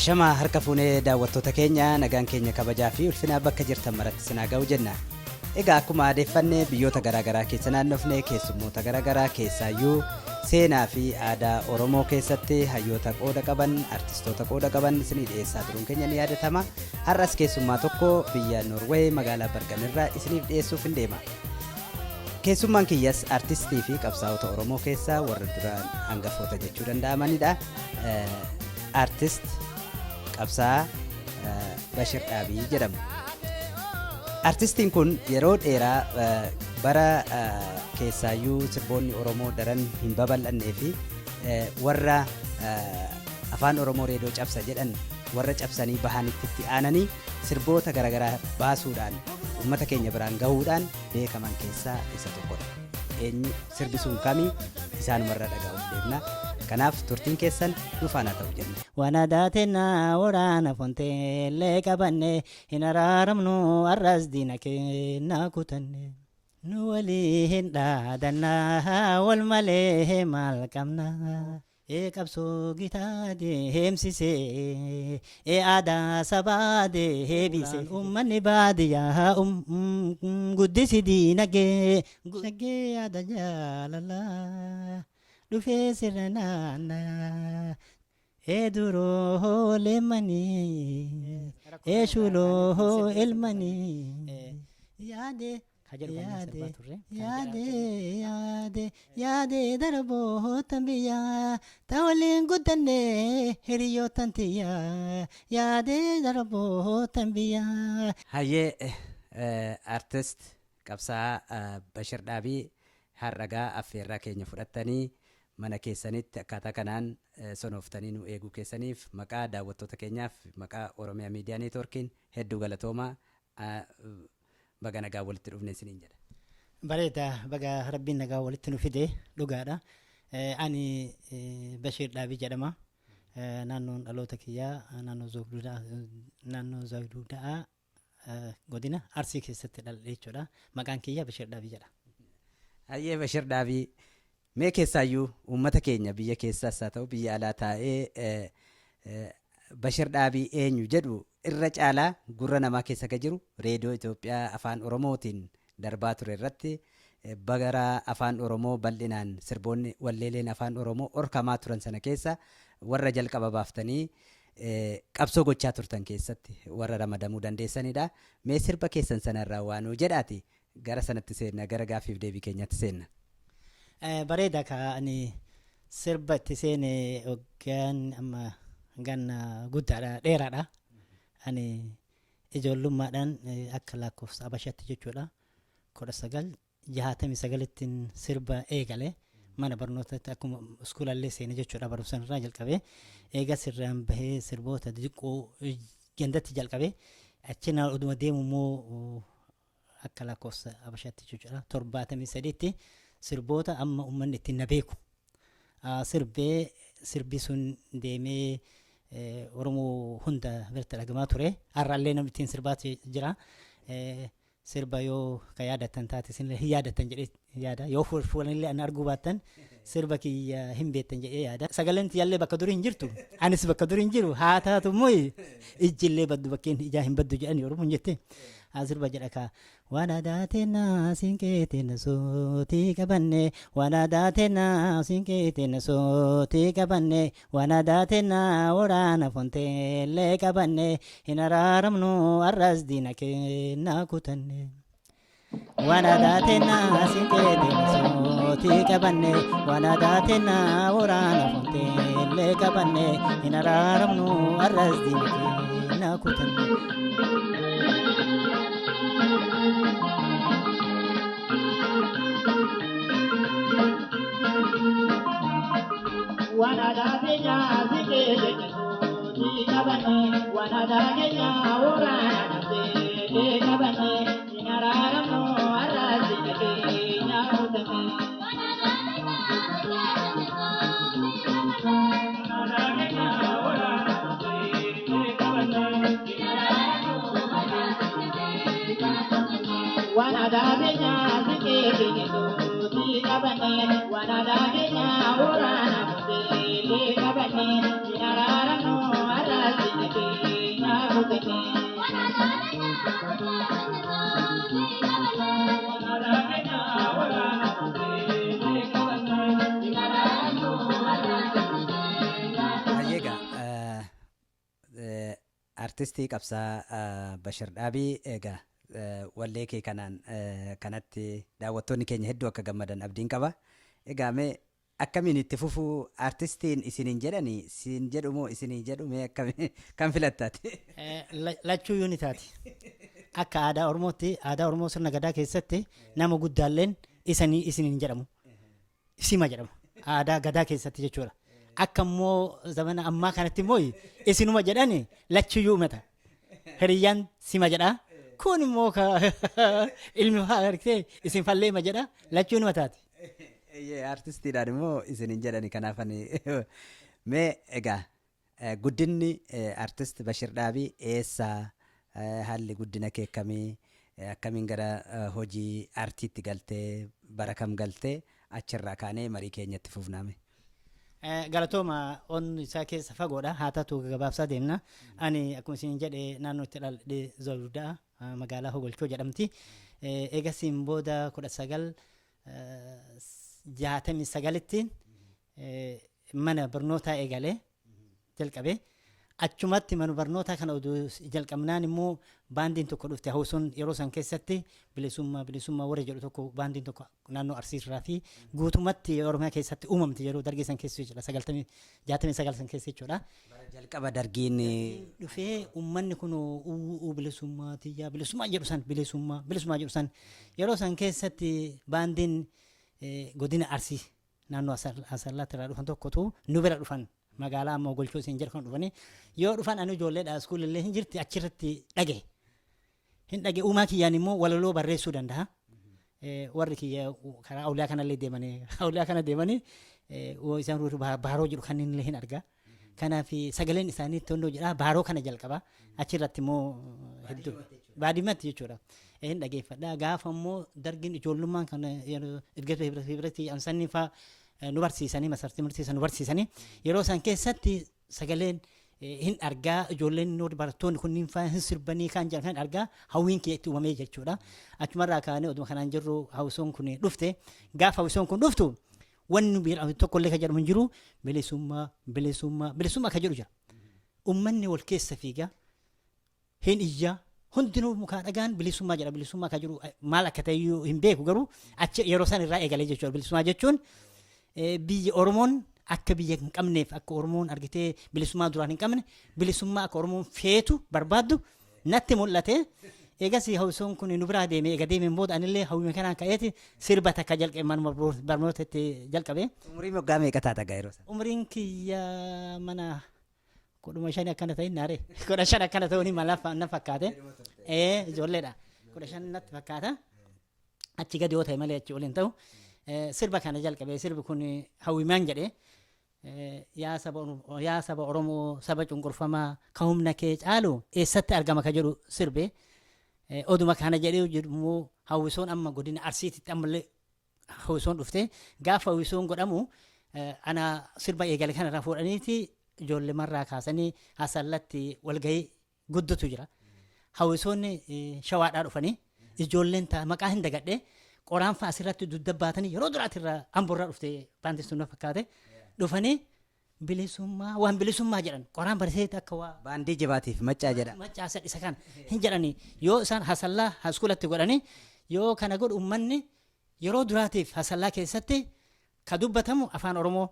Ashama harka fuunee daawwattoota keenya nagaan keenya kabajaa fi ulfinaa bakka jirtan maratti sinaa ga'u jenna. Egaa akkuma adeeffannee biyyoota garaagaraa keessa naannofnee keessummoota garaagaraa keessaayyuu seenaa fi aadaa Oromoo keessatti hayyoota qooda qaban artistoota qooda qaban isinii dhiyeessaa turuun keenya ni yaadatama. Har'as keessummaa tokko biyya Noorweey magaalaa Bergen irraa isiniif dhiyeessuuf hin deema. Keessummaan kiyyas artistii fi qabsaa'ota Oromoo keessaa warra duraan hangafoota jechuu danda'amanidha. Artist qabsaa Bashir Dhaabii jedhama. Artistiin kun yeroo dheeraa bara keessaayyuu sirboonni Oromoo daran hin babal'annee fi warra afaan Oromoo reedoo cabsa jedhan warra cabsanii bahanitti itti aananii sirboota garaagaraa baasuudhaan uummata keenya biraan gahuudhaan beekaman keessaa isa tokkodha. Eenyu sirbi sun kamii isaanumarra dhaga'uuf deemna. Kanaaf turtiin keessan dhufaana ta'u jenna. Wanadaateena waraana fonteellee qabanne hin araaramnu arras diina keenya kutanne. Nu walii hin dhaadannaa wal malee maal qabna. Qabsoo gitaa deemsisee aadaa sabaa deebisee uummanni baadiyyaa guddisi diinagee yaada jaalalaa. Dhufee sirna naannaa duroo leemmanii shuloo elmanii yaade darboota biyyaa ta'oliin guddannee hiriyootan tiyyaa yaade darboota biyyaa. Hayyee artist qabsaa Bashir Dhaabii har'agaa affeerraa keenya fudhattanii mana keessanitti akkaataa kanaan sonooftanii nu eeguu keessaniif maqaa daawwattoota keenyaaf maqaa Oromiyaa Miidiyaa Neetwoorkiin hedduu galatoomaa. Baga nagaa walitti dhufne isiniin jedha. Bareeda baga rabbiin nagaa walitti nu fide dhugaadha. Ani Bashir Dhaabii jedhama. Naannoon dhaloota kiyyaa naannoo Zagduudhaa godina Arsii keessatti dhaladhe jechuudha. Maqaan kiyya Bashir Dhaabii jedha. Hayyee Bashir Dhaabii mee keessaayyuu uummata keenya biyya keessaas haa ta'u biyya alaa taa'ee Bashir Dhaabii eenyu jedhu irra caalaa gurra namaa keessa ka jiru reediyoo Itoophiyaa afaan Oromootiin darbaa ture irratti bagara afaan Oromoo bal'inaan sirboonni walleeleen afaan Oromoo orkamaa turan sana keessa warra jalqaba baaftanii qabsoo gochaa turtan keessatti warra ramadamuu dandeessanidha. Mee sirba keessan sanarraa waanoo jedhaati gara sanatti seenna gara gaafiif deebii keenyatti seenna. Bareeda kaa'anii sirba itti seene hoggaan amma ganna guddaadha dheeraadha. Ani ijoollummaadhaan akka lakkoofsa Habashaatti jechuudha 1969 sirba eegale mana barnootaatti akkuma iskuulallee seene jechuudha barumsa irraa jalqabee eega sirraan bahee sirboota xixiqqoo gandatti jalqabee achina oduma deemu immoo akka lakkoofsa Habashaatti jechuudha 73tti sirboota amma uummanni ittiin na beeku sirbi sun deemee Oromoo hunda birta dhagamaa ture. Har'aallee namni ittiin sirbaatu jira. Sirba yoo ka yaadatan taate isinillee hin yaadatan jedhee yaada. Yoo fuulanillee an arguu baattan sirba kiyya hin beektan jedhee yaada. Sagaleen tiyyaallee bakka durii hin jirtu. Anis bakka durii hin jiru. Haa taatu immoo ijjillee baddu bakkeen ijaa hin baddu jedhanii Oromoon jette. Sirba jedha ka wanadaateena sinkeeteena sootii qabanne wanadaateena sinkeeteena sootii qabanne wanadaateena waraana fonteellee qabanne hin araaramnu arras diina keenya kutanne. Wanadaateena sinkeeteena sootii qabanne wanadaateena waraana fonteellee qabanne hin araaramnu arras diina keenya kutanne. Wanadaateena sinkeeteena sootii qabanne wanadaateena waraana fonteellee qabanne hin araaramnu arras diina keenya kutanne. Wanadaateena sinkeeteena sootii qabanne wanadaateena waraana fonteellee qabanne hin araaramnu arras diina Hayyeega artistii qabsaa Bashir Dhaabii egaa wallee kee kanaan kanatti daawwattoonni keenya hedduu akka gammadan abdiin qaba. Egaa mee akkamiin itti fufuu artistiin isiniin jedhani siin jedhumoo isinii jedhu mee akkamiin kan filattaati? Lachuu yuuni taati. Akka aadaa Oromootti aadaa Oromoo sirna gadaa keessatti nama guddaalleen isiniin jedhamu. Sima jedhama. Aadaa gadaa keessatti jechuudha. Akka immoo zamana ammaa kanatti immoo isinuma jedhani lachuyyuu mata. Hiriyyaan sima jedhaa. Kun immoo ilmi argitee isin falleema jedha lachuun mataati. Artistiidhaan immoo isiniin jedhani kanaafani mee egaa guddinni artist Bashir Dhaabii eessaa haalli guddina kee akkamiin gara hojii artiitti galtee bara kam galtee achirraa kaanee marii keenyatti fufnaame. Galatooma on isaa keessa fagoodha haa taatu gabaabsaa deemna ani akkuma isin jedhe naannoo itti dhaladhee Zoldaa magaalaa Hogolchoo jedhamti eegasiin booda 1969tti mana barnootaa eegalee jalqabe achumatti mana barnootaa kana oduu jalqabnaan immoo baandiin tokko dhufte hawusoon yeroo san keessatti bilisummaa warra jedhu tokko baandiin tokko naannoo Arsiirraa fi guutumatti Oromiyaa keessatti uumamte yeroo dargii san keessa jechuudha 69 san keessa jechuudha. Jalqaba dargiin dhufee uummanni kun bilisummaa tiyyaa bilisummaa jedhu san yeroo san keessatti baandiin godina Arsii naannoo Asallaatti irraa dhufan tokkotu nu bira dhufan. Magaalaa ammoo Golchoo isin jedhan dhufanii yoo dhufan ani ijoolleedha iskuulillee hin jirti achirratti dhage uumaa kiyyaan immoo walaloo barreessuu danda'a. Warri kiyya karaa awliyaa kanallee deemanii isaan baaroo jedhu kan inni hin argaa. Kanaaf sagaleen isaanii tondoo jedhaa baaroo kana jalqaba achirratti immoo hedduu baadimmatti jechuudha. Hin dhageeffadha gaafa immoo dargiin ijoollummaan kan erga biratti ansanii fa'aa. Nu barsiisanii masartii murtiisan nu barsiisanii yeroo san keessatti sagaleen hin argaa ijoolleen barattoonni kunniin fa'aa hin sirbanii kan jedhan argaa hawwiin kee itti uumamee jechuudha. Achumarraa kaanee oduma kanaan jirru hawwisoon kun dhufte gaafa hawwisoon kun dhuftu wanni tokkollee kan jedhamu hin jiru bilisummaa kan jedhu jira. Uummanni wal keessa fiigaa hin iyyaa hundinuu mukaa dhagaan bilisummaa jedha bilisummaa kan jiru maal akka ta'e hin beeku garuu achi yeroo san irraa eegalee jechuudha bilisummaa jechuun. Biyya Oromoon akka biyya hin qabneef akka Oromoon argitee bilisummaa duraan hin qabne bilisummaa akka Oromoon feetu barbaaddu natti mul'ate. Eegas hawwisoon kun nu biraa deemee eega deemeen booda anillee hawwii kanaan ka'eeti sirba takka jalqabe manuma barnoota itti jalqabe. Umriin waggaa meeqa taata yeroo sana? Umriin kiyya mana 15 akkana ta'in naare 15 akkana ta'uun na fakkaate. Ijoolleedha 15 natti fakkaata. Achi gadi yoo ta'e malee achi ol hin ta'u. Sirba kana jalqabe sirbi kun hawwimaan jedhe yaa saba Oromoo saba cunqurfamaa ka humna kee caalu eessatti argama ka jedhu sirbe oduma kana jedhee jedhu hawwisoon amma godina Arsiititti ammallee hawwisoon dhufte gaafa hawwisoon godhamu ana sirba eegale kanarraa fuudhaniiti ijoollee marraa kaasanii Asallatti walgahii guddotu jira. Hawwisoonni shawaadhaa dhufanii ijoolleen maqaa hin dagadhe. Qoraan fa'aa asirratti duddabaatanii yeroo duraatirraa amborraa dhufte baandistuun fakkaate dhufanii waan bilisummaa jedhan qoraan barsiisee akka waa baandii jabaatiif maccaa jedha. Maccaa isa kana hin jedhanii yoo isaan hasallaa haskuulatti godhanii yoo kana godhu uummanni yeroo duraatiif hasallaa keessatti ka dubbatamu afaan Oromoo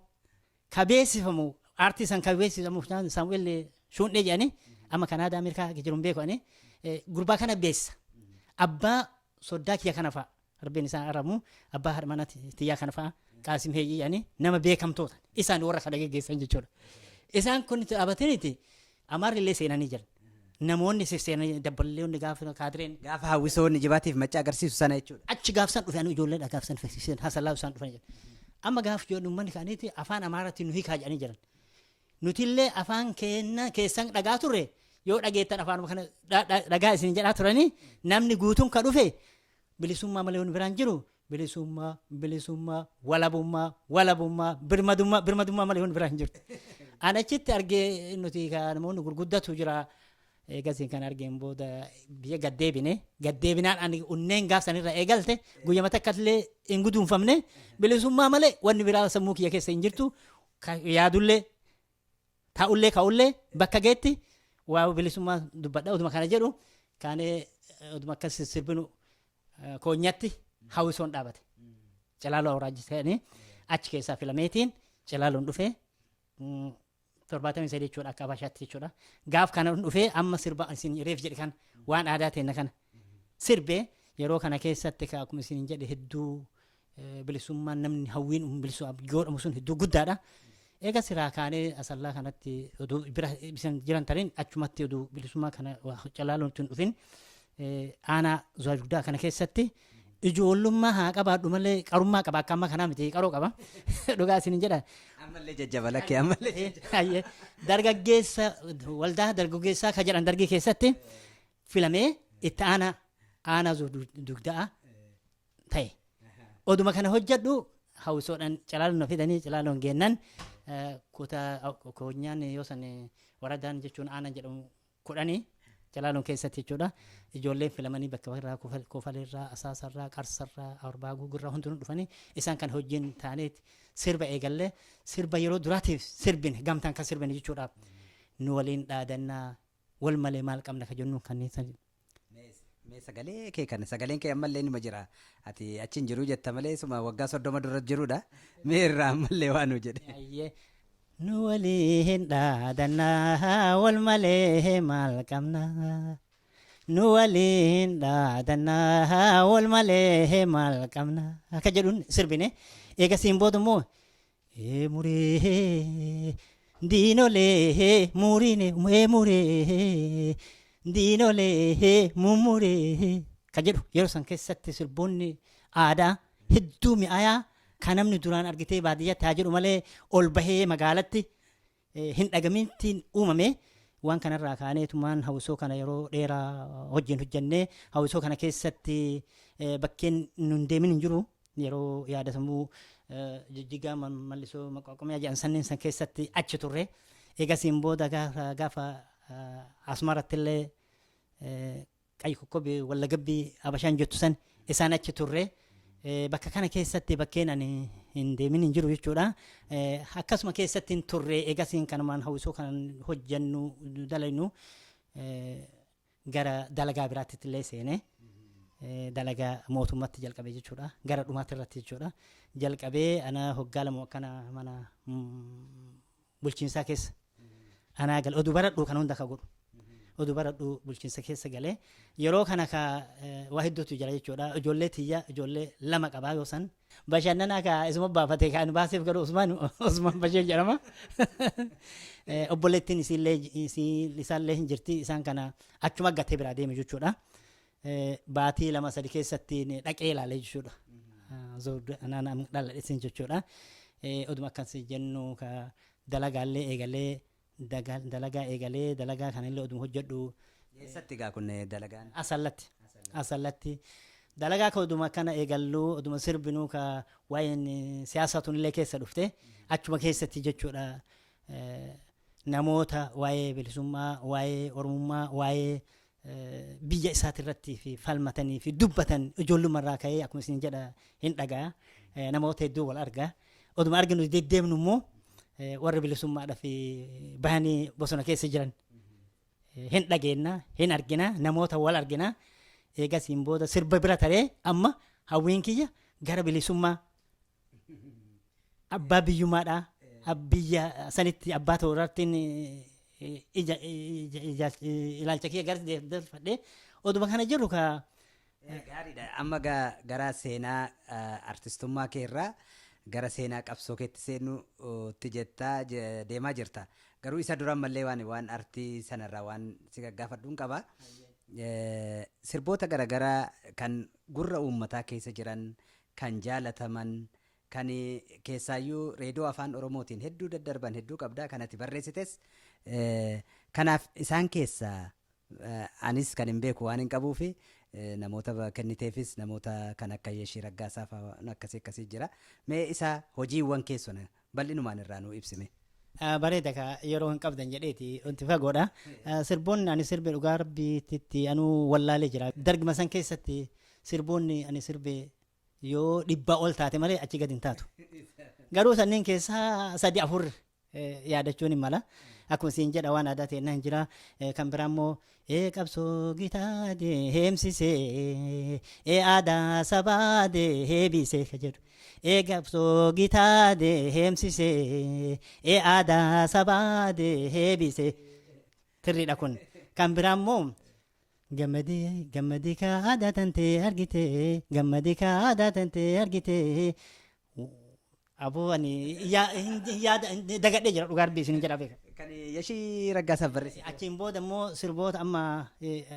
ka beeksifamu aartii san ka beeksifamu Saamu'eel Shuundhee jedhanii amma Kanaadaa Ameerikaa jiruun beekanii gurbaa kana beeksisa abbaa soddaa kiyya kana fa'a. Arbeen isaan aramu abbaa harmana tiyyaa kana fa'a Qaasim Heeyyii yaani nama beekamtoota isaan warra kana geggeessan jechuudha. Isaan kun dhaabataniiti amaarrillee seenanii jiran. Namoonni seenanii dabballeonni gaafa kaadireen gaafa hawwisoonni jibaatiif maccaa agarsiisu sana jechuudha. Achi gaafsan dhufanii ijoolleedha gaafsan fakkisiisan hasallaa isaan dhufanii jiran. Amma gaaf ijoollee uummanni kaaniiti afaan Amaaraatti nu hiikaa jedhanii jiran. Nutillee afaan keessan dhagaa turre yoo dhageettan afaan kana dhagaa isin jedhaa turanii namni guutuun ka dhufe bilisummaa malee wani biraan jiru bilisummaa walabummaa birmadummaa malee wani biraan jiru. Anachitti argee nuti namoonni gurguddatu jira eegasiin kan argeen booda biyya gaddeebinaan ani unneen gaaf sanirra eegalte guyyama takkaallee hin guduunfamne bilisummaa malee wanni biraa sammuu kiyya keessa hin jirtu yaadullee taa'ullee ka'ullee bakka geetti waa bilisummaa dubbadha oduma kana jedhu kaanee oduma akkas sirbinu koonyatti hawwisoon dhaabate Calaaloo Awuraajjii ta'anii achi keessaa filameetiin Calaaloon dhufee 73 jechuudha akka Abashaatti jechuudha. Gaaf kana dhufee amma sirba isin reef jedhe kan waan aadaa ta'e kana sirbee yeroo kana keessatti akkuma isin jedhe hedduu bilisummaan namni hawwiin bilisummaa godhamu sun hedduu guddaadha. Eega siraa kaanee asallaa kanatti oduu bira isin jiran tariin achumatti oduu bilisummaa kana Calaaloon tun dhufin aanaa Zuwaa Dugdaa kana keessatti ijoollummaa haa qabaadhu malee qarummaa qaba akka amma kanaa miti qaroo qaba dhugaa isin jedha. Ammallee jajjabalakkee ammallee. Dargaggeessa waldaa dargaggeessaa ka jedhan dargii keessatti filamee itti aanaa Zuwaa Dugdaa ta'e. Oduma kana hojjedhu hawwisoodhaan Calaaloon fidanii Calaaloon geennan kutaa koonyaan yoo san waradaan jechuun aanaa jedhamu 10 Calaaloon keessatti jechuudha. Ijoolleen filamanii bakka irraa Kofaleerraa, Asaasarraa, Qarsarraa, Arbaa Guugurraa hundinuu dhufanii isaan kan hojiin taaneeti sirba eegallee sirba yeroo duraatiif sirbine gamtaan kan sirbine jechuudha. Nu waliin dhaadannaa wal malee maal qabna ka jennu kanneen mee sagalee kee kana sagaleen kee ammallee nima jira ati achi hin jiru jetta malee suma waggaa 30 dura jirudha mee irraa ammallee waan nu jedhe. Nu waliin dhaadannaa wal malee maal qabna. Nu waliin dhaadannaa wal malee maal qabna. Akka jedhuun sirbine eegasiin booda immoo muree diinolee muriine muree diinolee mummuree ka jedhu yeroo san keessatti sirboonni aadaa hedduu mi'aayaa kan namni duraan argitee baadiyyaatti haa jedhu malee ol bahee magaalatti hin dhagamintiin uumame waan kanarraa kaaneetumaan hawwisoo kana yeroo dheeraa wajjin hojjennee hawwisoo kana keessatti bakkeen nun deemin hin jiru yeroo yaadatamuu jijjigaa mallisoo maqaaqamee jedhan sanneen san keessatti achi turre eegasiin booda gaafa asmarattillee qayi kokkobii walla gabbii abashaan jettu san isaan achi turre bakka kana keessatti bakkeen ani hin deemin hin jiru jechuudha. Akkasuma keessatti hin turre eegasiin kanumaan hawwisoo kan hojjennu dalaynu gara dalagaa biraatti illee seene dalagaa mootummaatti jalqabee jechuudha. Gara dhumaatti irratti jechuudha. Jalqabee ana hoggaa lama akkana mana bulchiinsaa keessa anaa gal oduu baradhu kan hunda ka godhu. Oduu baradhu bulchiinsa keessa galee yeroo kana ka waa hedduutu jira jechuudha. Ijoollee tiyya ijoollee lama qabaa yoo san bashannanaa ka isuma baafate kan baaseef garuu Usmaan Bashir jedhama. Obboleettiin isaallee hin jirti isaan kana achuma gatee biraa deeme jechuudha. Baatii 2-3 keessatti dhaqee ilaalee jechuudha. Anaan dhaladhesin jechuudha. Oduma akkasii jennu ka dalagaallee eegalee dalagaa kanallee oduma hojjedhu. Eessatti gaa kun dalagaan? Asallatti. Dalagaa ka oduma kana eegallu oduma sirbinuu ka waa'een siyaasa tunillee keessa dhufte achuma keessatti jechuudha. Namoota waa'ee bilisummaa, waa'ee oromummaa, waa'ee biyya isaati irratti fi falmatanii fi dubbatan ijoollummarraa ka'ee akkuma isin jedha hin dhagaa namoota hedduu wal argaa. Oduma arginu deddeemnu immoo warra bilisummaadhaaf bahanii bosona keessa jiran hin dhageenna hin argina namoota wal argina eegasiin booda sirba bira taree amma hawwiin kiyya gara bilisummaa abbaa biyyummaadhaa biyya sanitti abbaa ta'uu irrattiin ilaalcha kiyya gara dalfadhee oduma kana jirru ka. Gaariidha amma gara seenaa artistummaa kee irraa gara seenaa qabsoo keetti seenuutti jettaa deemaa jirta. Garuu isa duraan mallee waan artii sanarraa waan si gaggaafadhuun qaba. Sirboota garaagaraa kan gurra uummataa keessa jiran kan jaalataman kan keessaayyuu reediyoo afaan oromootiin hedduu daddarban hedduu qabda kanatti barreessites kanaaf isaan keessaa anis kan hin beeku waan hin qabuufi namoota kenniteefis namoota kan akka Yeeshii Raggaasaa fa'aa akkasii jira. Mee isa hojiiwwan keessan bal'inumaan irraa nuu ibsime. bareeda ka yeroo hin qabdan jedheeti wanti fagoodha sirboonni ani sirbe dhugaa rabbiitti anuu wallaalee jira dargima san keessatti sirboonni ani sirbe yoo dhibbaa ol taate malee achi gadi hin taatu garuu sanneen keessaa 3-4 yaadachuun hin mala akkuma siin jedha waan aadaa ta'e nan jira kan biraa immoo qabsoo gitaa deemsisee aadaa sabaa deebisee ka jedhu qabsoo gitaa deemsisee aadaa sabaa deebisee tirriidha kun kan biraa immoo gammadii ka aadaa tantee argitee gammadii ka aadaa tantee argitee aboo ani yaada dagadhee jira dhugaa rabbii isin jedha beeka. Kan Yashii Raggaasaa barreesse. Achiin booda immoo sirboota amma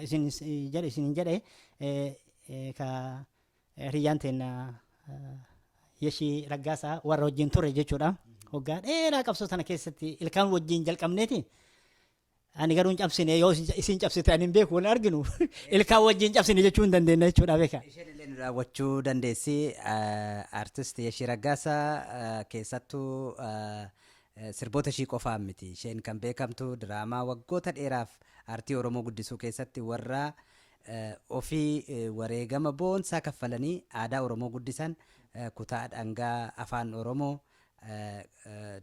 isin jedhe ka hiriyyaan teenna Yashii Raggaasaa warra wajjin ture jechuudha. Waggaa dheeraa qabsoo sana keessatti ilkaan wajjin jalqabneeti. Ani garuu hin cabsine yoo isin cabsite ani hin beeku wal arginu ilkaan wajjin cabsine jechuu hin dandeenya jechuudha beeka. Isheen illee nu daawwachuu dandeessi artist Yashii Raggaasaa keessattuu sirboota ishii qofaan miti isheen kan beekamtu diraamaa waggoota dheeraaf aartii Oromoo guddisuu keessatti warra ofii wareegama boonsaa kaffalanii aadaa Oromoo guddisan kutaa dhangaa afaan Oromoo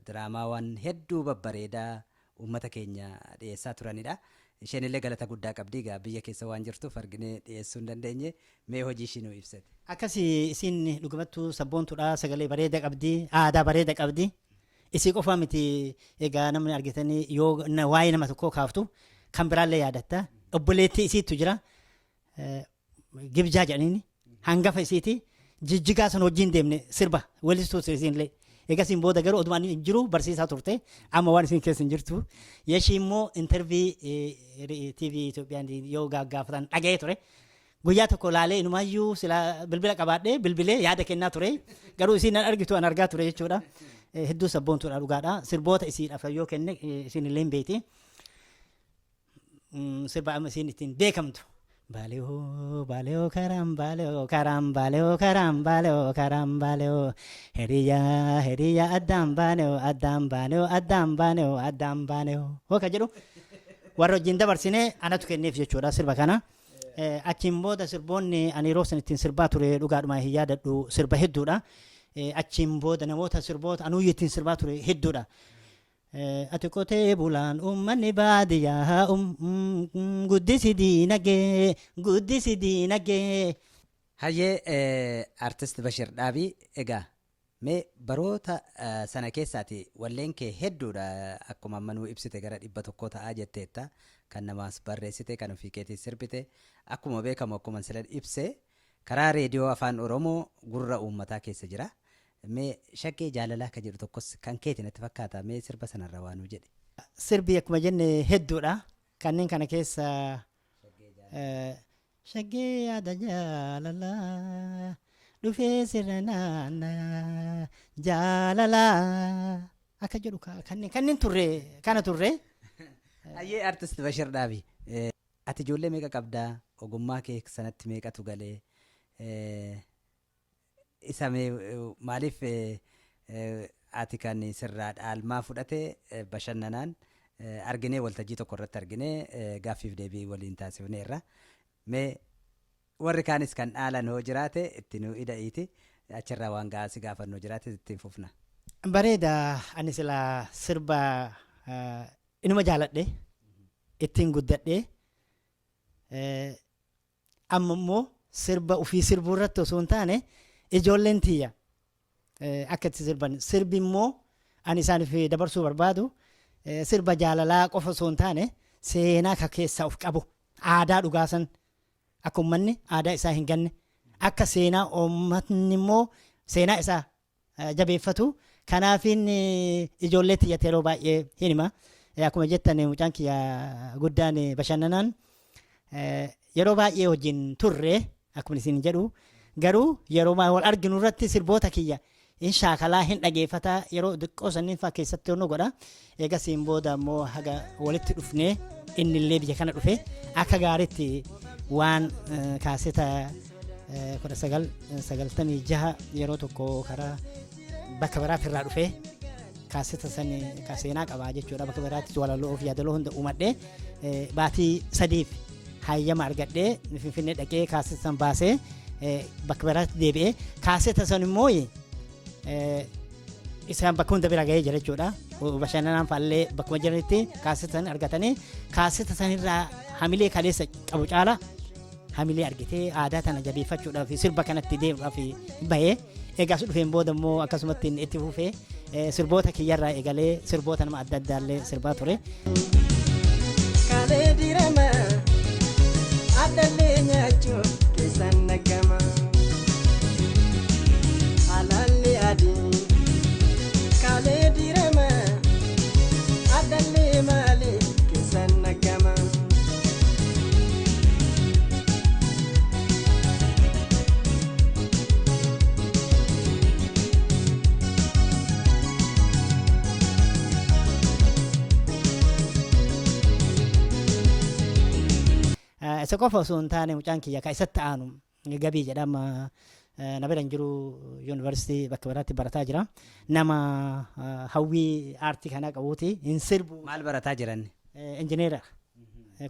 diraamaawwan hedduu babbareedaa uummata keenya dhiyeessaa turanidha. Isheen illee galata guddaa qabdi egaa biyya keessa waan jirtuuf arginee dhiyeessuu hin dandeenye mee hojii ishii nu ibsite. Akkasii isin dhugumattuu sabboontuudha sagalee bareeda qabdi aadaa bareeda qabdi. Isii qofaa miti egaa namni argitanii yoo waa'ee nama tokkoo kaaftu kan biraallee yaadatta obboleettii isiitu jira gibjaa jedhaniini hangafa isiiti jijjigaa san wajjin deemne sirba weellistuu isiinillee egaa isin booda garuu odumaan jiru barsiisaa turte amma waan isin keessa hin jirtu Yashii immoo intervii TV Itoophiyaan yoo gaggaafatan dhaga'ee ture guyyaa tokko laalee inumaayyuu sila bilbila qabaadhee bilbilee yaada kennaa ture garuu isiin argitu an argaa ture jechuudha. Hedduu sabboontuudha dhugaadha sirboota isiidhaaf yoo kenne isin illee hin beekti sirba amma isin ittiin beekamtu baaleoo karaan baaleoo hiriyaa addaan baaneoo hooka jedhu warra wajjin dabarsinee anatu kenneef jechuudha sirba kana achiin booda sirboonni ani yeroo san ittiin sirbaa ture dhugaadhuma hin yaadadhu sirba hedduudha. Achiin booda namoota sirboota anuu ittiin sirbaa ture hedduudha. Ati qotee bulaan uummanni baadiyyaa guddisi diinagee. Hayyee artist Bashir Dhaabii egaa mee baroota sana keessaati walleen kee hedduudha akkuma amma nuu ibsite gara 100 ta'aa jetteetta kan namaas barreessite kan ofii keetiin sirbite akkuma beekamu akkuma sila ibse karaa reediyoo afaan Oromoo gurra uummataa keessa jira. Mee shaggee jaalalaa ka jedhu tokkos kan keeti natti fakkaata mee sirba sanarra waanuu jedhe. Sirbi akkuma jenne hedduudha kanneen kana keessa shaggee yaada jaalalaa dhufee sirra naannaa jaalalaa akka jedhu kanneen turre kana turre. Hayyee artist Bashir Dhaabii ati ijoollee meeqa qabdaa ogummaa kee sanatti meeqatu galee isa maaliif ati kan sirraa dhaalmaa fudhate bashannanaan arginee waltajjii tokko irratti arginee gaaffiif deebii waliin taasifneerra mee warri kaanis kan dhaalan hoo jiraate itti nu ida'iti achirraa waan gaasi gaafannoo jiraate ittiin fufna. Bareeda ani sila sirba inuma jaaladhe ittiin guddadhe amma immoo sirba ofii sirbuu irratti osoo hin taane ijoolleen tiyya akka itti sirban sirbi immoo ani isaaniif dabarsuu barbaadu sirba jaalalaa qofa osoo hin taane seenaa ka keessaa of qabu aadaa dhugaasan akka uummanni aadaa isaa hin ganne akka seenaa uummatni immoo seenaa isaa jabeeffatu kanaafin ijoollee tiyyate yeroo baay'ee hin hima akkuma jettan mucaan kiyya guddaan bashannanaan yeroo baay'ee wajjin turre akkuma isin jedhu garuu yeroo wal arginu irratti sirboota kiyya in shaakalaa hin dhageeffata yeroo xiqqoo sanniin faa keessatti yoo godha eega siin booda immoo haga walitti dhufnee inni illee biyya kana dhufe akka gaariitti waan kaaseta 1996 yeroo tokko karaa bakka biraatti irraa dhufe kaaseta sanii seenaa qabaa jechuudha bakka biraatti walaloo of yaadaloo hunda uumadhee baatii sadiif hayyama argadhee Finfinnee dhaqee kaaseta san baasee bakka biraatti deebi'ee kaaseta san immoo isaan bakka hunda bira ga'ee jira jechuudha. Bashannanaan faallee bakkuma jiranitti kaaseta san argatanii kaaseta sanirraa hamilee kaleessa qabu caala hamilee argitee aadaa tana jabeeffachuudhaaf sirba kanatti deemuudhaaf bahee eegaas dhufeen booda immoo akkasumatti itti fufee sirboota kiyyarraa eegalee sirboota nama adda addaallee sirbaa ture. Kalee dirama adallee nyaachuun keessan nagama alaallee adii kalee dirama adallee maalee keessan nagama. Isa qofa osoo hin taane mucaan kiyya ka isatti aanu gabii jedhama na bira hin jiru yuunivarsiitii bakka biraatti barataa jira nama hawwii aartii kana qabuuti hin sirbu. Maal barataa jiran? Injineera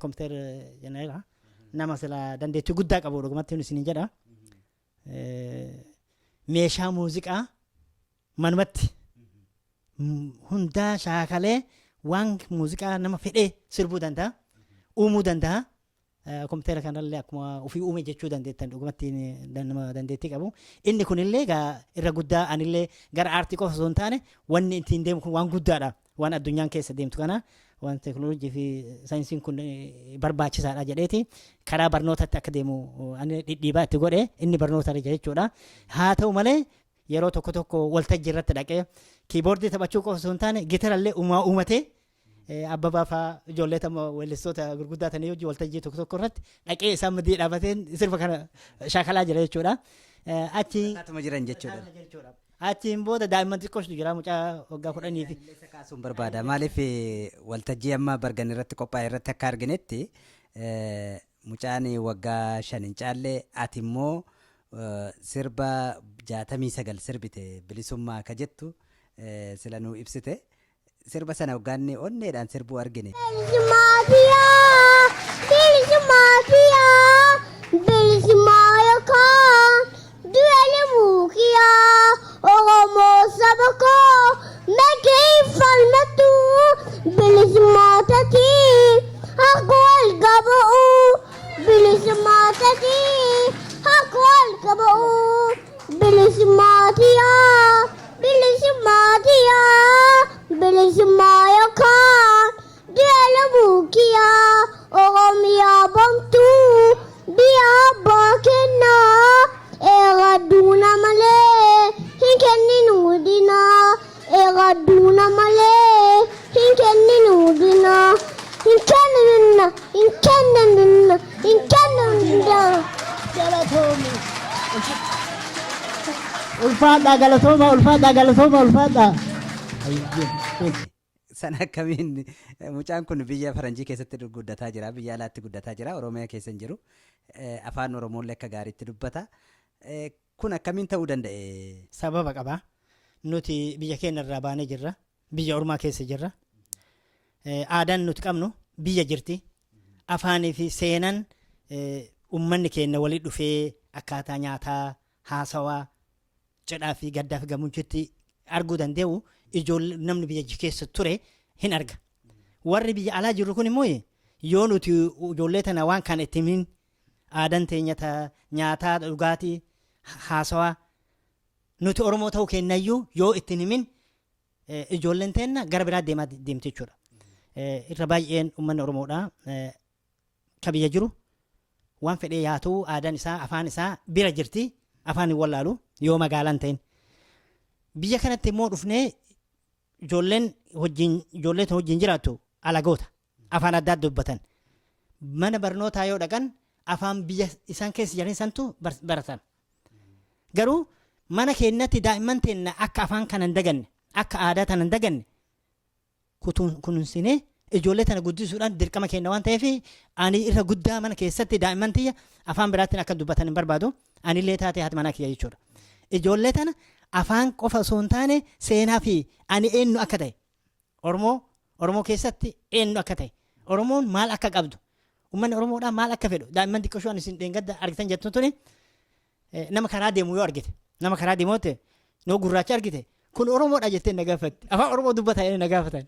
kompiitar injineera nama sila dandeettii guddaa qabu dhugumatti isin jedha meeshaa muuziqaa manumatti hundaa shaakalee waan muuziqaa nama fedhee sirbuu danda'a uumuu danda'a. Kompiitara kanallee akkuma ofii uume jechuu dandeettan dhugumatti nama dandeettii qabu. Inni kunillee irra guddaa anillee gara aartii qofa osoo hin taane wanni ittiin deemu kun waan guddaadha. Waan addunyaan keessa deemtu kana waan teekinooloojii fi saayinsiin kun barbaachisaadha jedheeti karaa barnootatti akka deemu ani dhidhiibaa itti godhe inni barnoota jechuudha. Haa ta'u malee yeroo tokko tokko waltajjii irratti dhaqee kiiboordii taphachuu qofa osoo hin taane gitarallee uumatee Abbabaa fa'aa ijoollee weellistoota gurguddaa ta'anii hojii waltajjii tokko tokko irratti dhaqee isaan maddii dhaabateen sirba kana shaakalaa jira jechuudha. Akkatuma jiran jechuudha. Achiin booda daa'imman xiqqootu jira mucaa waggaa 10 fi. Kaasuun barbaada maaliif waltajjii amma bargan irratti qophaa'e irratti akka arginetti mucaan waggaa 5 hin caalle ati immoo sirba 69 sirbite bilisummaa akka jettu sila nuu ibsite. Sirba sana waggaanni onneedhaan sirbuu argine. Bilisummaa yookaan du'eele muukiyaa Oromoo saba koo meekee falmatu bilisummaa tatii akka wal gaba'u bilisummaa tatii akka wal gaba'u bilisummaa tiyaa bilisummaa tiyaa. Bilisummaa yookaan du'eele muukiyaa Oromiyaa bantuu biyya abbaa kennaa eegadduuna malee hin kenninu dinaa eegadduuna malee hin kenninu dinaa hin kenninu hin kenninu hin kenninu Galatooma. Ulfaadhaa galatooma. Sana akkamiin mucaan kun biyya faranjii keessatti guddataa jira biyya alaatti guddataa jira Oromiyaa keessa hin jiru afaan Oromoolee akka gaariitti dubbata kun akkamiin ta'uu danda'e? Sababa qaba nuti biyya keenya irraa baanee jirra biyya ormaa keessa jirra aadaan nuti qabnu biyya jirti afaanii fi seenan ummanni keenya walii dhufee akkaataa nyaataa haasawaa cidhaa fi gaddaa fi gammoojjiitti arguu danda'u ijoollee namni biyya keessa ture hin arga. Warri biyya alaa jiru kun immoo yoo nuti ijoollee tana waan kana itti himin aadaan teenya nyaataa dhugaatii haasawaa nuti Oromoo ta'uu kennayyuu yoo itti himin ijoolleen teenya gara biraa deemti jechuudha. Irra baay'een uummanni Oromoodha ka biyya jiru waan fedhee yaatu aadaan isaa afaan isaa bira jirti afaan hin wallaalu yoo magaalaan ta'in. Biyya kanatti immoo dhufnee ijoolleen wajjin jiraattu alagoota afaan adda addaa dubbatan mana barnootaa yoo dhaqan afaan biyya isaan keessa jiran santu baratan garuu mana keenyatti daa'imman teenya akka afaan kana hin daganne akka aadaa tana hin daganne kunuunsinee ijoollee tana guddisuudhaan dirqama keenya waan ta'eef ani irra guddaa mana keessatti daa'imman tiyya afaan biraatiin akka dubbatan hin barbaadu anillee taatee haati manaa kiyya jechuudha. Ijoollee tana afaan qofa osoo hin taane seenaa fi ani eenyu akka ta'e Oromoo keessatti eenyu akka ta'e Oromoon maal akka qabdu uummanni Oromoodhaa maal akka fedhu daa'imman xiqqoo isin dheengadda argitan jettu tuni nama karaa deemu yoo argite nama karaa deemoote noo gurraacha argite kun Oromoodha jettee na gaafatti afaan Oromoo dubbata jedhee na gaafatan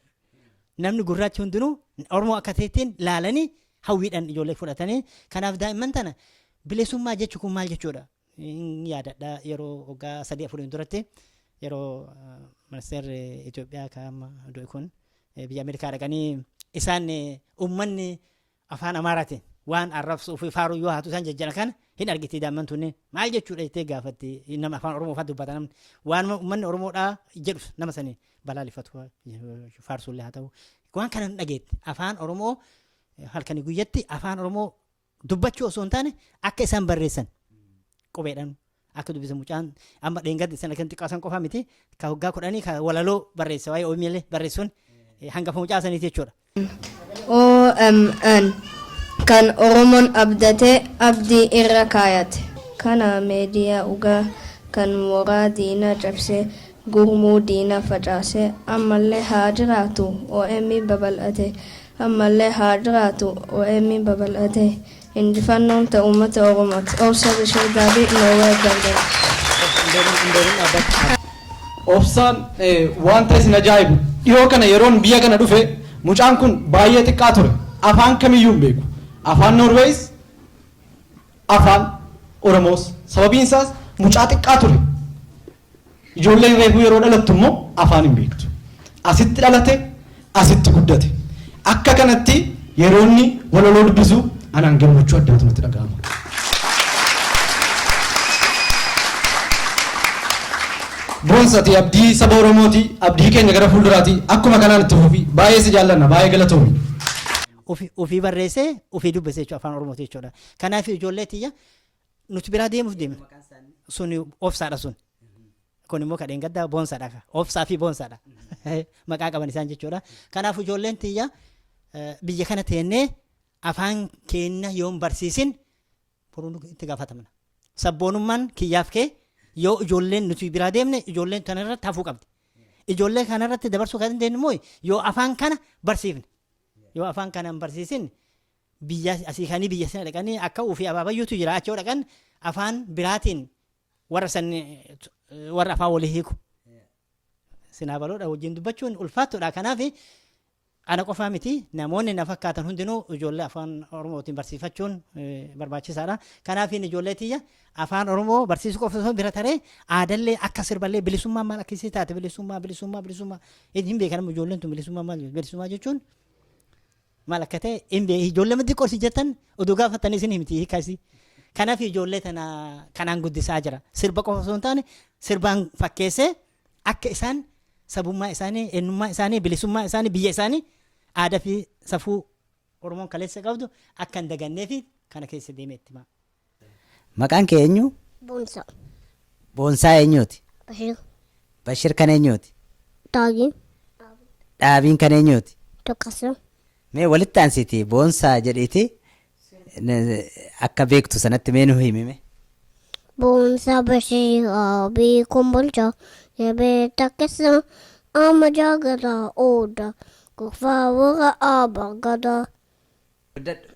namni gurraachi hundinuu Oromoo akka ta'ettiin laalanii hawwiidhaan ijoollee fudhatanii kanaaf daa'imman tana bilisummaa jechuun kun maal jechuudha yaadadha yeroo waggaa 3-4 duratti yeroo ministeerri Itoophiyaa kaama du'e kun biyya Ameerikaa dhaqanii isaan uummanni afaan Amaaraatiin waan arrabsuu fi faaruu yoo haatu isaan jajjana kana hin argiti daa'imman tunne maal jechuudha jettee gaafatti nama afaan Oromoo uffattu dubbata namni waan uummanni Oromoodhaa jedhu nama sanii balaaleffatu faarsuullee haa ta'u waan kana hin dhageetti afaan Oromoo halkanii guyyatti afaan Oromoo dubbachuu osoo hin taane akka isaan barreessan qubeedhaan akka dubbisan mucaan amma dheengaddi sana kan xiqqaasan qofa miti ka waggaa 10 ka walaloo barreessa waa'ee OML barreessuun hangafa mucaa saniiti jechuudha. OMN kan Oromoon abdatee abdii irra kaayate kana meediyaa ugaa kan mooraa diinaa cabsee gurmuu diinaa facaasee ammallee haa jiraatu OMN babal'ate ammallee haa jiraatu OMN babal'ate injifannoon ta'u uummata Oromooti obsa Bashir Gaabii Noowee Gandara. Obsaan wanta isin ajaa'ibu dhiyoo kana yeroon biyya kana dhufe mucaan kun baay'ee xiqqaa ture afaan kamiyyuu hin beeku afaan Norwees afaan Oromoos sababiin isaas mucaa xiqqaa ture ijoolleen reefuu yeroo dhalattu immoo afaan hin beektu asitti dhalate asitti guddate akka kanatti yeroonni walaloo dubbisu anaan gammachuu addaatu natti dhaga'ama. Boonsati abdii saba Oromooti abdii keenya gara fuulduraati akkuma kanaan itti fufi baay'ee si jaallanna baay'ee galatoomi. Ofii barreessee ofii dubbisee jechuudha afaan Oromooti jechuudha. Kanaaf ijoollee tiyya nuti biraa deemuuf deemna. Sun obsaadha sun. Kun immoo kadheen gaddaa boonsaadha. Obsaa fi boonsaadha. Maqaa qaban isaan jechuudha. Kanaaf ijoolleen tiyya biyya kana teennee afaan keenya yoon barsiisin furuun itti gaafatamna. Sabboonummaan kiyyaaf kee yoo ijoolleen nuti biraa deemne ijoolleen kanarratti hafuu qabdi. Ijoollee kanarratti dabarsuu kan dandeenyu immoo yoo afaan kana barsiifne. Yoo afaan kana hin barsiisin biyya asii kanii biyya sana dhaqanii akka ofii abaabayyuutu jira achoo dhaqan afaan biraatiin warra afaan walii hiiku. Sinaa baloodha wajjin dubbachuun ulfaattuudha kanaaf ana qofaa miti namoonni na fakkaatan hundinuu ijoollee afaan Oromootiin barsiifachuun barbaachisaadha. Kanaaf ijoollee tiyya afaan Oromoo barsiisuu qofa osoo bira taree aadallee akka sirballee bilisummaa maal akkasii taate bilisummaa hin beekan ijoolleen tun bilisummaa jechuun maal akka ta'e hin beekan ijoollee miti qorsi jettan oduu gaafatanii isin himti hiikasi. Kanaaf ijoollee tana kanaan guddisaa jira sirba qofa osoo hin taane sirbaan fakkeessee akka isaan sabummaa isaanii eenyummaa isaanii bilisummaa isaanii biyya isaanii aadaa fi safuu Oromoon kaleessa qabdu akka hin dagannee fi kana keessa deemee itti maa. Maqaan kee eenyu? Boonsaa. Boonsaa eenyuuti? Bashir. Bashir kan eenyuuti? Daagin. Dhaabiin kan eenyuuti? Tokkasa. Mee walitti aansiti boonsaa jedhiiti akka beektu sanatti mee nu himime. Boonsaa Bashir Aabii Kombolcha Yabee Takkasa Amma Jaagada Ooda Gufaa Wara Aaba Gada.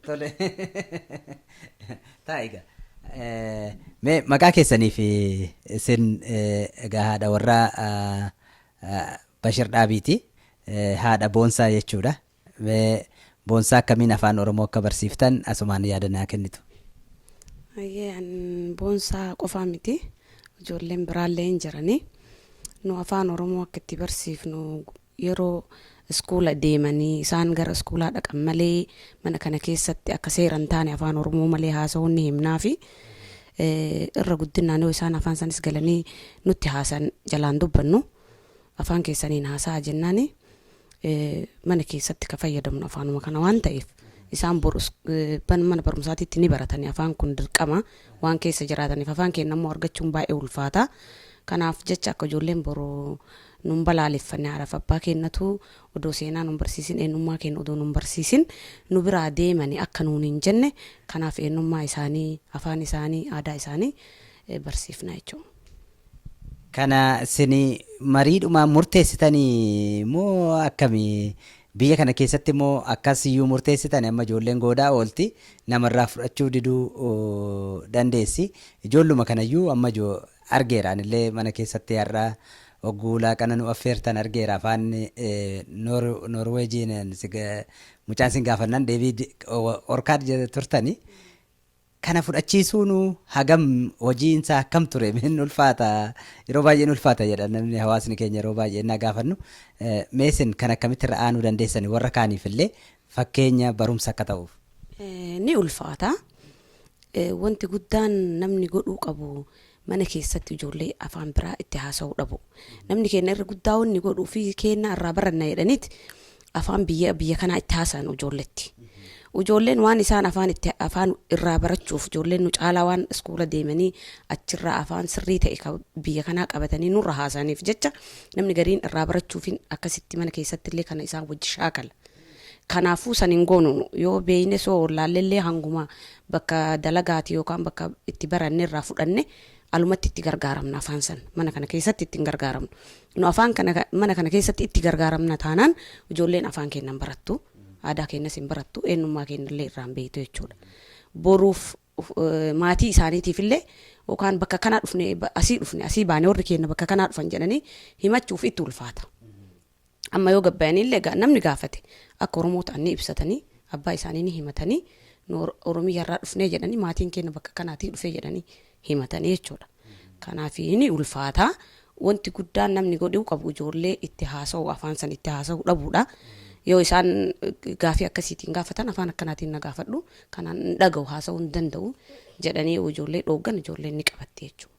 Tole. Taa'iga. Mee maqaa keessanii fi isin egaa haadha warraa Bashir Dhaabiiti. Haadha boonsaa jechuudha. Mee boonsaa akkamiin afaan Oromoo akka barsiiftan asumaan yaada naa kennitu. Boonsaa qofaa miti ijoolleen biraallee hin jirani nu afaan Oromoo akka itti barsiifnu yeroo iskuula deemanii isaan gara iskuulaa dhaqan malee mana kana keessatti akka seeran taane afaan Oromoo malee haasa'uun ni himnaa fi irra guddinaan yoo isaan afaan sanis galanii nutti haasan jalaan dubbannu afaan keessaniin haasa'a jennaani mana keessatti ka fayyadamnu afaanuma kana waan ta'eef isaan borus mana barumsaatitti ni baratanii afaan kun dirqama waan keessa jiraataniif afaan keenya immoo argachuun baay'ee ulfaata. Kanaaf jecha akka ijoolleen boroo nun balaaleffanne haadhaaf abbaa keenyatu odoo seenaa nun barsiisin eenyummaa keenya odoo nun barsiisin nu biraa deemanii akka nuun hin jenne kanaaf eenyummaa isaanii afaan isaanii aadaa isaanii barsiifna jechuudha. Kana isin mariidhuma murteessitanii moo akkamii biyya kana keessatti moo akkasiyyuu murteessitanii amma ijoolleen goodaa oolti namarraa fudhachuu diduu dandeessi ijoolluma kanayyuu amma argeera anillee mana keessatti har'aa ogguu laaqana nu affeertan argeera afaan Noorweejiin mucaan sin gaafannaan deebii orkaad turtanii kana fudhachiisuun hagam hojiinsaa akkam ture min ulfaata yeroo baay'ee ulfaata jedha namni hawaasni keenya yeroo baay'ee na gaafannu meesin kan akkamitti irra aanuu dandeessani warra kaaniif illee fakkeenya barumsa akka ta'uuf. Ni ulfaata wanti guddaan namni godhuu qabu mana keessatti ijoollee afaan biraa itti haasa'uu dhabu namni keenya irra guddaa wanni godhuu fi keenya irraa baranna jedhaniiti afaan biyya kanaa itti haasa'an ijoolletti. Ijoolleen waan isaan afaan irraa barachuuf ijoolleen nu caalaa waan iskuula deemanii achirraa afaan sirrii ta'e biyya kanaa qabatanii nurra haasa'aniif jecha namni gariin irraa barachuuf akkasitti mana keessatti illee kana isaan wajji shaakala. Kanaafuu san hin goonu yoo beeyne soo laallellee hanguma bakka dalagaati yookaan bakka itti baranne irraa fudhanne alumatti itti gargaaramna afaan san mana kana keessatti itti gargaaramnu. Nu afaan kana mana kana keessatti itti gargaaramna taanaan ijoolleen afaan kennan barattu. Aadaa keenyas hin barattu eenyummaa keenyallee irraan beektu jechuudha. Boruuf maatii isaaniitiif illee yookaan bakka kanaa dhufne asii baane warri keenya bakka kanaa dhufan jedhanii himachuuf itti ulfaata. Amma yoo gabbaa'anii namni gaafate akka Oromoo ta'anii ibsatanii abbaa isaanii ni himatanii Oromiyaarraa dhufnee jedhanii maatiin keenya bakka kanaatii dhufee jedhanii himatanii jechuudha. Kanaaf ni ulfaata wanti guddaan namni godhuu qabu ijoollee itti haasa'u afaan san itti haasa'u dhabuudha. Yoo isaan gaafii akkasiitiin gaafatan afaan akkanaatiin na gaafadhu kanaan dhaga'u haasa'uu hin danda'u jedhanii ijoollee dhooggan ijoolleen ni qabatti jechuudha.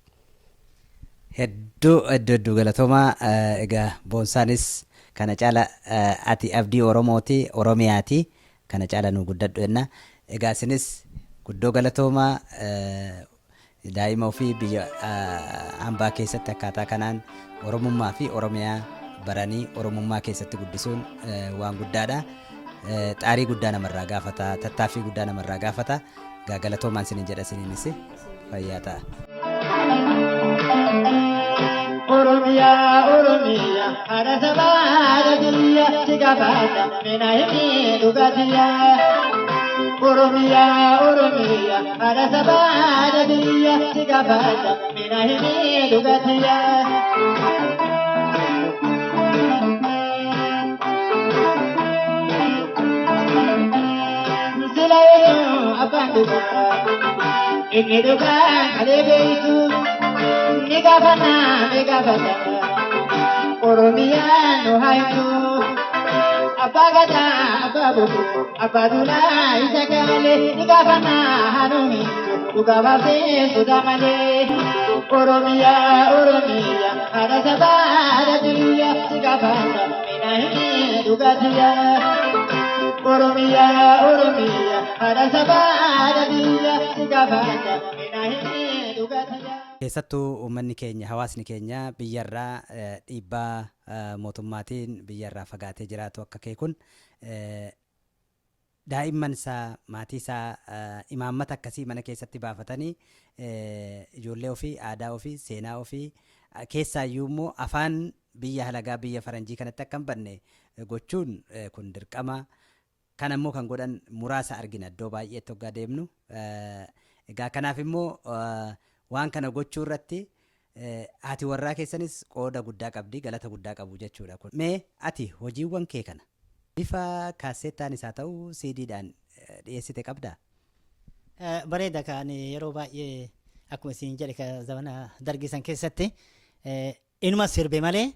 Hedduu galatoomaa egaa boonsaanis kana caala ati abdii Oromooti Oromiyaati kana caala nu guddadhu jenna egaa isinis guddoo galatoomaa daa'ima ofii biyya hambaa keessatti akkaataa kanaan Oromummaa fi Oromiyaa baranii Oromummaa keessatti guddisuun waan guddaadha. Xaarii guddaa namarraa gaafata tattaaffii guddaa namarraa gaafata galatoomaan isiniin jedha isiniinis fayyaa ta'a. Oromiyaa haadha sabaa biyya si gaafata mina himii dhugaatiyaa. Oromiyaa haadha sabaa biyya si gaafata mina himii dhugaatiyaa. Ini dugaan alebeitu ni gafana Oromiyaa no haitu abagada ababudu abadula isakale ni gafana hanumi dugabate sudamale Oromiyaa ada sabada dunya ni gafana minahi dugatiya Oromiyaa ada sabada dunya ni gafana minahi dugatiya. Keessattuu uummanni keenya hawaasni keenya biyyarraa dhiibbaa mootummaatiin biyyarraa fagaatee jiraatu akka kee kun daa'imman isaa maatii isaa imaammata akkasii mana keessatti baafatanii ijoollee ofii aadaa ofii seenaa ofii keessaayyuu immoo afaan biyya halagaa biyya faranjii kanatti akka hin banne gochuun kun dirqama kan ammoo kan godhan muraasa argina iddoo baay'eetti hoggaa deemnu egaa kanaaf immoo waan kana gochuu irratti ati warraa keessanis qooda guddaa qabdi galata guddaa qabu jechuudha kun mee ati hojiiwwan kee kana bifa kaasettaanis haa ta'u CDdhaan dhiyeessite qabdaa? Bareeda kan yeroo baay'ee akkuma isin jedhe ka zamana dargisan keessatti inuma sirbe malee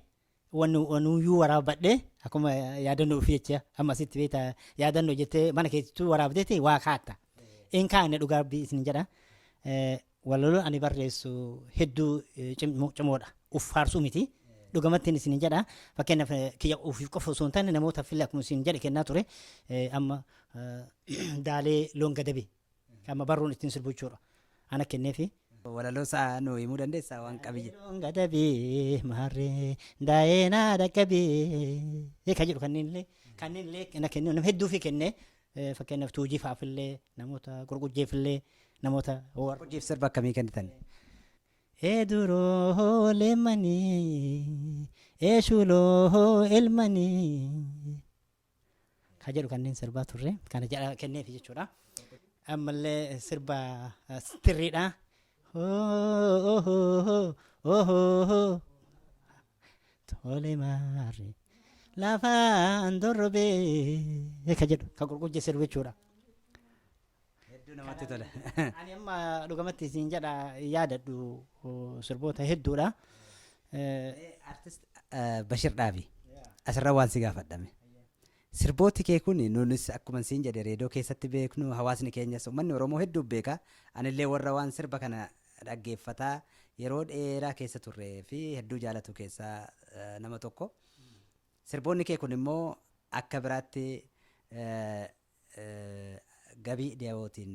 wanuyyuu waraabadhe akkuma yaadannoo ofii jecha amma asitti beeta yaadannoo jettee mana keessattuu waraabdeeti waa kaatta in kaane dhugaa isin jedha walloon ani barreessu hedduu cimoodha uffaarsuu miti dhugamattiin isin jedha fakkeenyaaf kiyya ofiif qofa osoo hin taane namoota fille akkuma isin jedhe kennaa ture amma daalee loon gadabe amma barruun ittiin sirbu jechuudha ana kenneefi. Walaloo isaa nu himuu dandeessaa waan qabiyye. Loon gadabe maarree daa'eenaa dhaqqabee kan jedhu kanneenillee na kennee nama hedduu fi kennee fakkeenyaaf tuujii fa'aafillee namoota gurgujjeefillee namoota gurgujjeef sirba akkamii kennitan? duroo leemmanii shuloo elmanii ka jedhu kanneen sirbaa turre kana jedha kenneef jechuudha. Ammallee sirba tirriidha. Tole maarree lafaan dorrobee ka jedhu ka gurgujje sirbu jechuudha. Hedduu namatti tola. Ani amma dhugamatti isin jedha yaadadhu sirboota hedduudha. Artist Bashir Dhaabii asirra waan si gaafadhame. Sirbooti kee kun nunis akkuma siin jedhe reediyoo keessatti beeknu hawaasni keenyas uummanni Oromoo hedduu beeka. Anillee warra waan sirba kana dhaggeeffataa yeroo dheeraa keessa turree fi hedduu jaalatu keessaa nama tokko. Sirboonni kee kun immoo akka biraatti gabii dhiyootiin